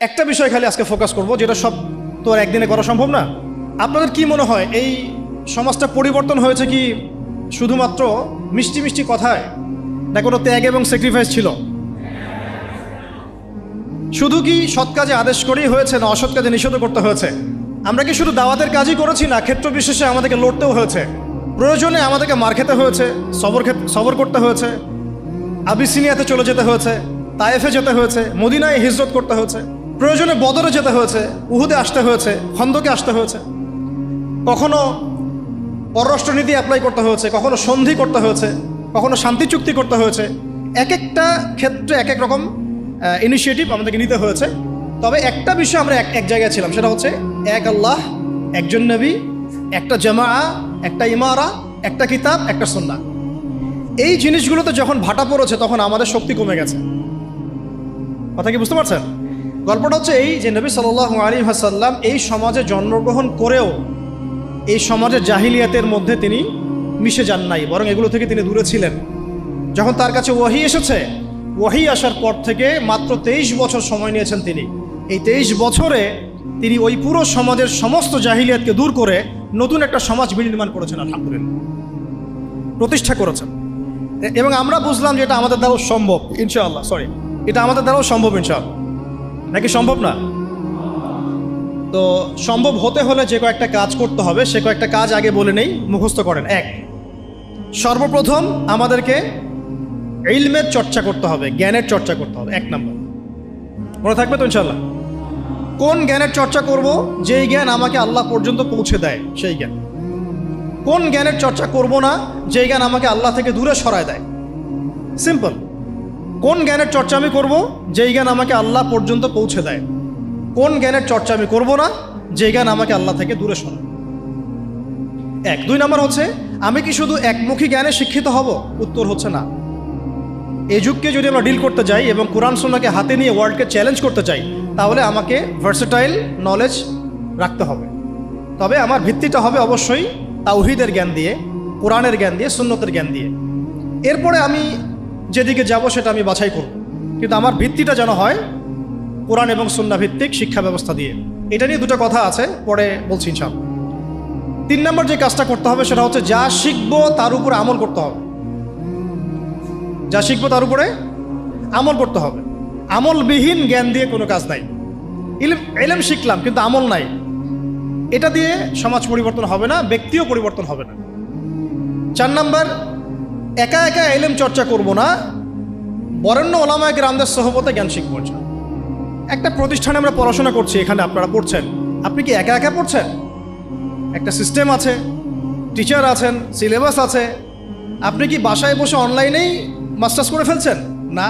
একটা বিষয় খালি আজকে ফোকাস করব, যেটা সব তো আর একদিনে করা সম্ভব না। আপনাদের কি মনে হয় এই সমাজটা পরিবর্তন হয়েছে কি শুধুমাত্র মিষ্টি মিষ্টি কথায়, না কোনো ত্যাগ এবং স্যাক্রিফাইস ছিল? শুধু কি সৎ কাজে আদেশ করেই হয়েছে, না অসৎ কাজে নিষেধ করতে হয়েছে? আমরা কি শুধু দাওয়াতের কাজই করেছি, না ক্ষেত্র বিশেষে আমাদেরকে লড়তেও হয়েছে? প্রয়োজনে আমাদেরকে মার খেতে হয়েছে, সবর করতে হয়েছে, আবিসিনিয়াতে চলে যেতে হয়েছে, তায়েফে যেতে হয়েছে, মদিনায় হিজরত করতে হয়েছে, প্রয়োজনে বদরে যেতে হয়েছে, উহুদে আসতে হয়েছে, খন্দকে আসতে হয়েছে, কখনো পররাষ্ট্রনীতি অ্যাপ্লাই করতে হয়েছে, কখনো সন্ধি করতে হয়েছে, কখনো শান্তি চুক্তি করতে হয়েছে। এক একটা ক্ষেত্রে এক এক রকম ইনিশিয়েটিভ আমাদেরকে নিতে হয়েছে। তবে একটা বিষয় আমরা এক জায়গায় ছিলাম, সেটা হচ্ছে এক আল্লাহ, একজন নবী, একটা জামাআ, একটা ইমারা, একটা কিতাব, একটা সুন্নাহ। এই জিনিসগুলোতে যখন ভাটা পড়েছে তখন আমাদের শক্তি কমে গেছে। কথা কি বুঝতে পারছেন? গল্পটা হচ্ছে এই যে নবী সাল্লাল্লাহু আলাইহি ওয়াসাল্লাম এই সমাজে জন্মগ্রহণ করেও এই সমাজের জাহিলিয়াতের মধ্যে তিনি মিশে যান নাই, বরং এগুলো থেকে তিনি দূরে ছিলেন। যখন তার কাছে ওয়াহি এসেছে, ওয়াহি আসার পর থেকে মাত্র 23 বছর সময় নিয়েছেন তিনি। এই 23 বছরে তিনি ওই পুরো সমাজের সমস্ত জাহিলিয়াতকে দূর করে নতুন একটা সমাজ বিনির্মাণ করেছেন, আলহামদুলিল্লাহ, প্রতিষ্ঠা করেছেন। এবং আমরা বুঝলাম যে এটা আমাদের দ্বারাও সম্ভব ইনশাআল্লাহ। এটা আমাদের দ্বারাও সম্ভব ইনশাআল্লাহ, নাকি সম্ভব না? তো সম্ভব হতে হলে যে কয়েকটা কাজ করতে হবে, সে কয়েকটা কাজ আগে বলে নেই, মুখস্থ করেন। এক, সর্বপ্রথম আমাদেরকে ইলমের চর্চা করতে হবে, জ্ঞানের চর্চা করতে হবে। 1 নম্বর মনে থাকবে তো ইনশাআল্লাহ? কোন জ্ঞানের চর্চা করব? যেই জ্ঞান আমাকে আল্লাহ পর্যন্ত পৌঁছে দেয় সেই জ্ঞান। কোন জ্ঞানের চর্চা করব না যেই জ্ঞান আমাকে আল্লাহ থেকে দূরে সরায় দেয়? সিম্পল। কোন জ্ঞানের চর্চা আমি করব? যেই জ্ঞান আমাকে আল্লাহ পর্যন্ত পৌঁছে দেয়। কোন জ্ঞানের চর্চা আমি করব না যে জ্ঞান আমাকে আল্লাহ থেকে দূরে সরায়? 1। 2 নম্বর হচ্ছে, আমি কি শুধু একমুখী জ্ঞানে শিক্ষিত হব? উত্তর হচ্ছে না। এই যুগকে যদি আমরা ডিল করতে যাই এবং কোরআন সুন্নাহকে হাতে নিয়ে ওয়ার্ল্ডকে চ্যালেঞ্জ করতে চাই, তাহলে আমাকে ভার্সেটাইল নলেজ রাখতে হবে। তবে আমার ভিত্তিটা হবে অবশ্যই তাওহীদের জ্ঞান দিয়ে, কোরআনের জ্ঞান দিয়ে, সুন্নতের জ্ঞান দিয়ে। এরপরে আমি যেদিকে যাব সেটা আমি বাছাই করব, কিন্তু আমার ভিত্তিটা যেন হয় কোরআন এবং সুন্নাহ ভিত্তিক শিক্ষা ব্যবস্থা দিয়ে। এটা নিয়ে দুটো কথা আছে, পরে বলছি ইনশাআল্লাহ। 3 নম্বর যে কাজটা করতে হবে সেটা হচ্ছে যা শিখবো তার উপরে আমল করতে হবে। যা শিখবো তার উপরে আমল করতে হবে। আমলবিহীন জ্ঞান দিয়ে কোনো কাজ নাই। ইলম শিখলাম কিন্তু আমল নাই, এটা দিয়ে সমাজ পরিবর্তন হবে না, ব্যক্তিও পরিবর্তন হবে না। 4 নম্বর, একা একা ইলম চর্চা করব না, বরেণ্য ওলামায়ে কেরামদের সোহবতে জ্ঞান শিখবো। একটা প্রতিষ্ঠানে আমরা পড়াশোনা করছি, এখানে আপনারা পড়ছেন, আপনি কি একা একা পড়ছেন? একটা সিস্টেম আছে, টিচার আছেন, সিলেবাস আছে। আপনি কি বাসায় বসে অনলাইনেই মাস্টার্স করে ফেলছেন? না,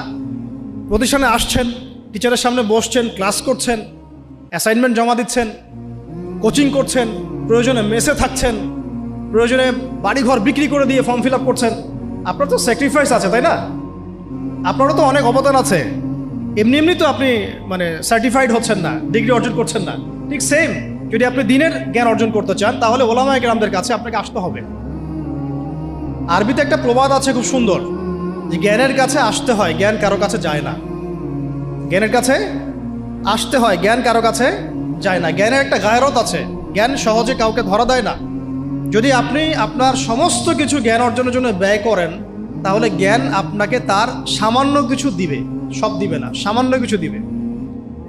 প্রতিষ্ঠানে আসছেন, টিচারের সামনে বসছেন, ক্লাস করছেন, অ্যাসাইনমেন্ট জমা দিচ্ছেন, কোচিং করছেন, প্রয়োজনে মেসে থাকছেন, প্রয়োজনে বাড়িঘর বিক্রি করে দিয়ে ফর্ম ফিল আপ করছেন। আপনার তো স্যাক্রিফাইস আছে, তাই না? আপনারও তো অনেক অবদান আছে। এমনি এমনি তো আপনি সার্টিফাইড হচ্ছেন না, ডিগ্রি অর্জন করছেন না। ঠিক সেম, যদি আপনি দিনের জ্ঞান অর্জন করতে চান তাহলে ওলামায়ে কেরামদের কাছে আপনাকে আসতে হবে। আরবিতে একটা প্রবাদ আছে খুব সুন্দর, যে জ্ঞানের কাছে আসতে হয়, জ্ঞান কারো কাছে যায় না। জ্ঞানের কাছে আসতে হয়, জ্ঞান কারো কাছে যায় না। জ্ঞানের একটা গায়রত আছে, জ্ঞান সহজে কাউকে ধরা দেয় না। যদি আপনি আপনার সমস্ত কিছু জ্ঞান অর্জনের জন্য ব্যয় করেন, তাহলে জ্ঞান আপনাকে তার সামান্য কিছু দিবে, সব দিবে না, সামান্য কিছু দিবে।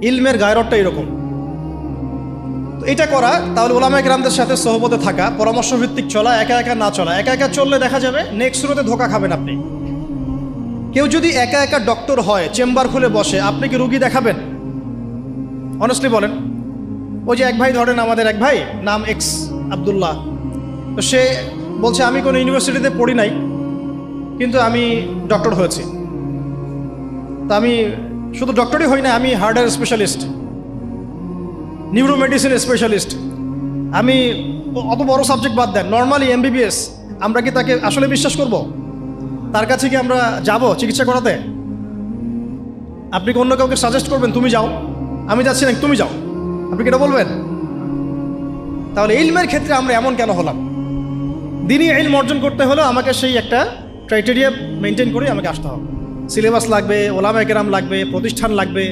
ইলমের গায়রতটা এরকম। তো এটা করা, তাহলে ওলামায়ে কেরামদের সাথে সোহবতে থাকা, পরামর্শ ভিত্তিক চলা, একা একা না চলা। একা একা চললে দেখা যাবে নেক্সট শুরুতে ধোকা খাবেন আপনি। কেউ যদি একা একা ডক্টর হয়, চেম্বার খুলে বসে, আপনি কি রুগী দেখাবেন? অনেস্টলি বলেন। ওই যে এক ভাই, ধরেন আমাদের এক ভাই, নাম এক্স আব্দুল্লাহ, তো সে বলছে আমি কোনো ইউনিভার্সিটিতে পড়ি নাই, কিন্তু আমি ডক্টর হয়েছি। তা আমি শুধু ডক্টরই হই না, আমি হার্টের স্পেশালিস্ট, নিউরো মেডিসিন স্পেশালিস্ট। আমি অত বড় সাবজেক্ট বাদ দেন, নর্মালি এমবিবিএস। আমরা কি তাকে আসলে বিশ্বাস করব? তার কাছে কি আমরা যাব চিকিৎসা করাতে? আপনি কি অন্য কাউকে সাজেস্ট করবেন তুমি যাও? আমি যাচ্ছি না, তুমি যাও, আপনি কি এটা বলবেন? তাহলে ইলমের ক্ষেত্রে আমরা এমন কেন হলাম? দিনই ইলম অর্জন করতে হলে আমাকে সেই একটা ক্রাইটেরিয়া মেনটেন করে আমাকে আসতে হবে। সিলেবাস লাগবে, ওলামায়ে কেরাম লাগবে, প্রতিষ্ঠান লাগবে,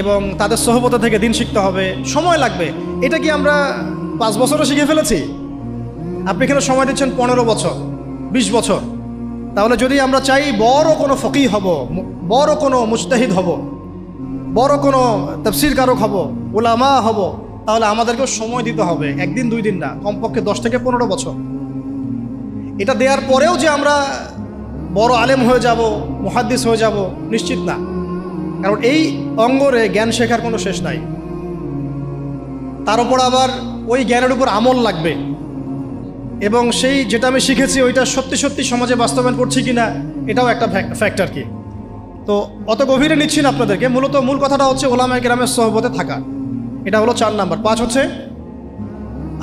এবং তাদের সহবতা থেকে দিন শিখতে হবে, সময় লাগবে। এটা কি আমরা 5 বছরও শিখে ফেলেছি? আপনি এখানে সময় দিচ্ছেন 15 বছর, 20 বছর। তাহলে যদি আমরা চাই বড় কোনো ফকিহ হব, বড় কোনো মুজতাহিদ হব, বড় কোনো তাফসীর কারক হব, উলামা হব, তাহলে আমাদেরকেও সময় দিতে হবে, 1 দিন 2 দিন না, কমপক্ষে 10 থেকে 15 বছর। এটা দেওয়ার পরেও যে আমরা বড় আলেম হয়ে যাব, মুহাদ্দিস হয়ে যাব, নিশ্চিত না। কারণ এই অঙ্গরে জ্ঞান শেখার কোনো শেষ নাই। তার উপর আবার ওই জ্ঞানের উপর আমল লাগবে, এবং সেই যেটা আমি শিখেছি ওইটা সত্যি সত্যি সমাজে বাস্তবায়ন করছি কিনা এটাও একটা ফ্যাক্টর কি। তো অত গভীরে নিচ্ছি না আপনাদেরকে। মূল কথাটা হচ্ছে ওলামায়ে কেরামের সহবতে থাকা, এটা হলো 4 নাম্বার। 5 হচ্ছে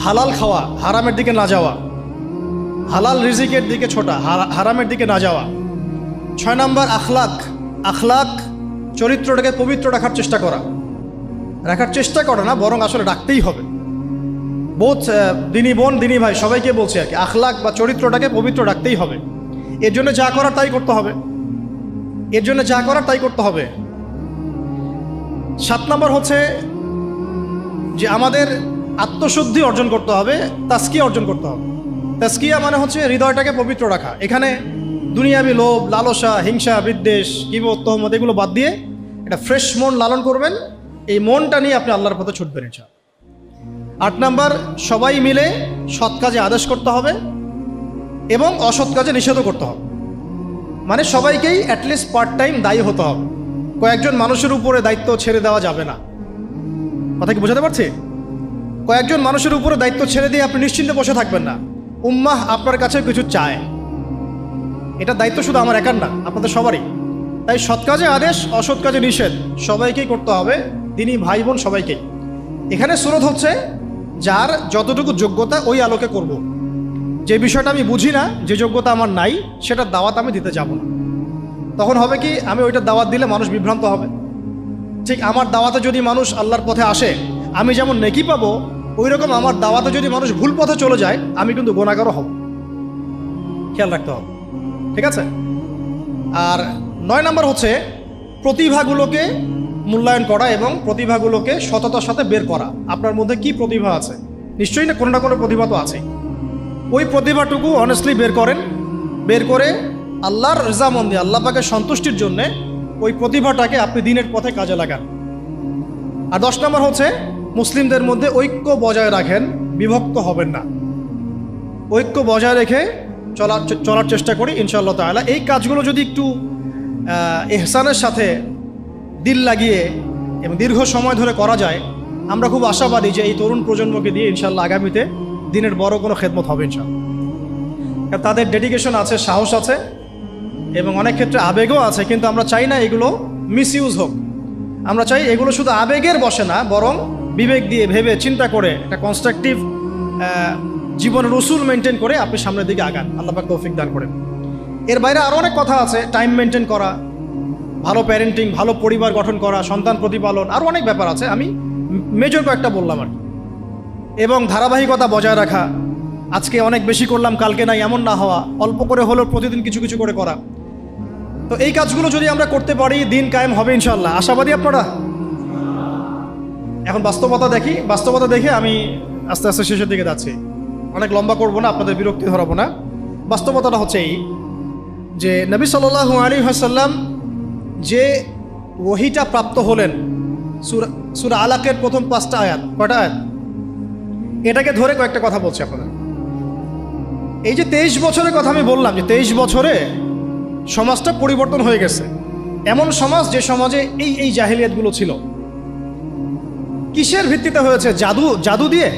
হালাল খাওয়া, হারামের দিকে না যাওয়া, হালাল রিজিকের দিকে ছোটা, হারামের দিকে না যাওয়া। 6 নাম্বার আখলাক, চরিত্রটাকে পবিত্র রাখার চেষ্টা করা না, বরং আসলে রাখতেই হবে। বোধ দিনী বোন, দিনী ভাই, সবাইকে বলছি আর কি, আখলাক বা চরিত্রটাকে পবিত্র রাখতেই হবে। এর জন্য যা করার তাই করতে হবে। 7 নম্বর হচ্ছে যে আমাদের আত্মশুদ্ধি অর্জন করতে হবে, তাজকিয়া অর্জন করতে হবে। তাজকিয়া মানে হচ্ছে হৃদয়টাকে পবিত্র রাখা। এখানে দুনিয়াবি লোভ, লালসা, হিংসা, বিদ্বেষ, গীবত, তহমত এগুলো বাদ দিয়ে একটা ফ্রেশ মন লালন করবেন। এই মনটা নিয়ে আপনি আল্লাহর পথে ছুটবেন ইনশাআল্লাহ। 8 নাম্বার, সবাই মিলে সৎ কাজে আদেশ করতে হবে এবং অসৎ কাজে নিষেধও করতে হবে। মানে সবাইকেই অ্যাটলিস্ট পার্ট টাইম দায়ী হতে হবে। কয়েকজন মানুষের উপরে দায়িত্ব ছেড়ে দেওয়া যাবে না। কথা কি বোঝাতে পারছি? কয়েকজন মানুষের উপরে দায়িত্ব ছেড়ে দিয়ে আপনি নিশ্চিন্তে বসে থাকবেন না। উম্মাহ আপনার কাছে কিছু চায়, এটা দায়িত্ব শুধু আমার একার না, আপনাদের সবারই। তাই সৎ কাজে আদেশ, অসৎ কাজে নিষেধ সবাইকেই করতে হবে, দিনী ভাই বোন সবাইকেই। এখানে সুরত হচ্ছে যার যতটুকু যোগ্যতা ওই আলোকে করব। যে বিষয়টা আমি বুঝি না, যে যোগ্যতা আমার নাই, সেটার দাওয়াত আমি দিতে যাব না। তখন হবে কি, আমি ওইটার দাওয়াত দিলে মানুষ বিভ্রান্ত হবে। ঠিক আমার দাওয়াতে যদি মানুষ আল্লাহর পথে আসে, আমি যেমন নেকি পাবো, ওই রকম আমার দাওয়াতে যদি মানুষ ভুল পথে চলে যায়, আমি কিন্তু গুনাহগারও হব। খেয়াল রাখতে হবে, ঠিক আছে? আর 9 নম্বর হচ্ছে প্রতিভাগুলোকে মূল্যায়ন করা এবং প্রতিভাগুলোকে সততার সাথে বের করা। আপনার মধ্যে কি প্রতিভা আছে? নিশ্চয়ই না কোনো না কোনো প্রতিভা তো আছে। ওই প্রতিভাটুকু অনেস্টলি বের করে আল্লাহর রেজামন্দি, আল্লাহ পাকের সন্তুষ্টির জন্যে ওই প্রতিভাটাকে আপনি দিনের পথে কাজে লাগান। আর 10 নম্বর হচ্ছে মুসলিমদের মধ্যে ঐক্য বজায় রাখেন, বিভক্ত হবেন না। ঐক্য বজায় রেখে চলার চেষ্টা করি ইনশাআল্লাহ তাআলা। এই কাজগুলো যদি একটু ইহসানের সাথে দিল লাগিয়ে এবং দীর্ঘ সময় ধরে করা যায়, আমরা খুব আশাবাদী যে এই তরুণ প্রজন্মকে দিয়ে ইনশাআল্লাহ আগামীতে দিনের বড় কোনো খেদমত হবে ইনশাআল্লাহ। তাদের ডেডিকেশন আছে, সাহস আছে এবং অনেক ক্ষেত্রে আবেগও আছে, কিন্তু আমরা চাই না এগুলো মিসইউজ হোক। আমরা চাই এগুলো শুধু আবেগের বসে না, বরং বিবেক দিয়ে ভেবে চিন্তা করে একটা কনস্ট্রাকটিভ জীবনের উসুল মেনটেন করে আপনি সামনের দিকে আগান। আল্লাহ পাক তৌফিক দান করেন। এর বাইরে আরও অনেক কথা আছে, টাইম মেনটেন করা, ভালো প্যারেন্টিং, ভালো পরিবার গঠন করা, সন্তান প্রতিপালন, আরও অনেক ব্যাপার আছে। আমি মেজর কয়েকটা বললাম আর কি। এবং ধারাবাহিকতা বজায় রাখা, আজকে অনেক বেশি করলাম কালকে নাই এমন না হওয়া, অল্প করে হলেও প্রতিদিন কিছু কিছু করে করা। তো এই কাজগুলো যদি আমরা করতে পারি, দিন কায়েম হবে ইনশাআল্লাহ। আশাবাদী আপনারা? এখন বাস্তবতা দেখে আমি আস্তে আস্তে শেষের দিকে যাচ্ছি। অনেক লম্বা করবো না, আপনাদের বিরক্তি ধরাবো না। বাস্তবতাটা হচ্ছে এই যে নবী সাল্লাল্লাহু আলাইহি ওয়াসাল্লাম যে ওহীটা প্রাপ্ত হলেন, সূরা আলাকের প্রথম 5টা আয়াত, কয়টা আয়াত? এটাকে ধরে কয়েকটা কথা বলছি আপনাদের। এই যে 23 বছরের কথা আমি বললাম, যে 23 বছরে সমাজটা পরিবর্তন হয়ে গেছে। এমন সমাজ যে সমাজে এই জাহিলিয়াতগুলো ছিল, কিসের ভিত্তিতে হয়েছে? জাদু দিয়ে,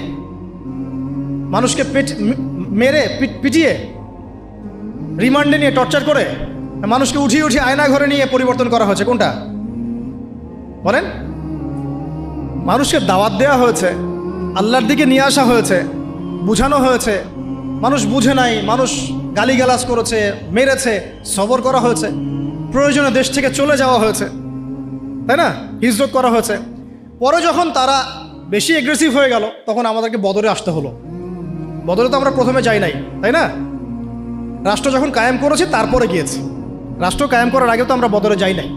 মানুষকে পিটিয়ে, রিমান্ডে নিয়ে, টর্চার করে, মানুষকে উঠিয়ে আয়না ঘরে নিয়ে পরিবর্তন করা হয়েছে। কোনটা বলেন? মানুষকে দাওয়াত দেওয়া হয়েছে, আল্লাহর দিকে নিয়ে আসা হয়েছে, বুঝানো হয়েছে, মানুষ বুঝে নাই, মানুষ গালিগালাজ করেছে, মেরেছে, সবর করা হয়েছে, প্রয়োজনে দেশ থেকে চলে যাওয়া হয়েছে, তাই না? হিজরত করা হয়েছে। পরে যখন তারা বেশি এগ্রেসিভ হয়ে গেল, তখন আমাদেরকে বদরে আসতে হলো। বদরে তো আমরা প্রথমে যাই নাই, তাই না? রাষ্ট্র যখন কায়েম করেছি তারপরে গিয়েছি। রাষ্ট্র কায়েম করার আগে তো আমরা বদরে যাই নাই।